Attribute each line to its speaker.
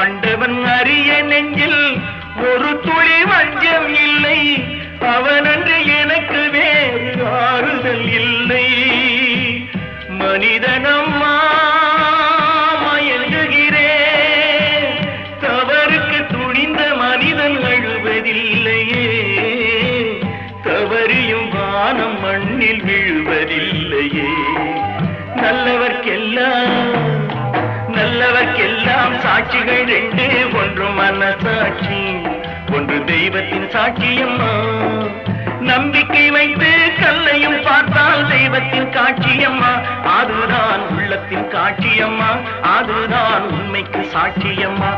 Speaker 1: ஆண்டவன் அறிய நெஞ்சில் ஒரு துளி வஞ்சம் இல்லை. அவனன்று எனக்கு வேறு ஆறுதல் இல்லை. மனிதனம்மா மயங்குகிறேன், தவறுக்கு துணிந்த மனிதன் அழுவதில்லையே. தவறியும் வானம் மண்ணில் விழுவதில்லையே. நல்லவர்க்கெல்லாம் சாட்சிகள் ரெண்டு, ஒன்று மனசாட்சி, ஒன்று தெய்வத்தின் சாட்சியம்மா. நம்பிக்கை வைத்து கல்லையும் பார்த்தால் தெய்வத்தின் காட்சியம்மா. அதுதான் உள்ளத்தின் காட்சியம்மா, அதுதான் உண்மைக்கு சாட்சியம்மா.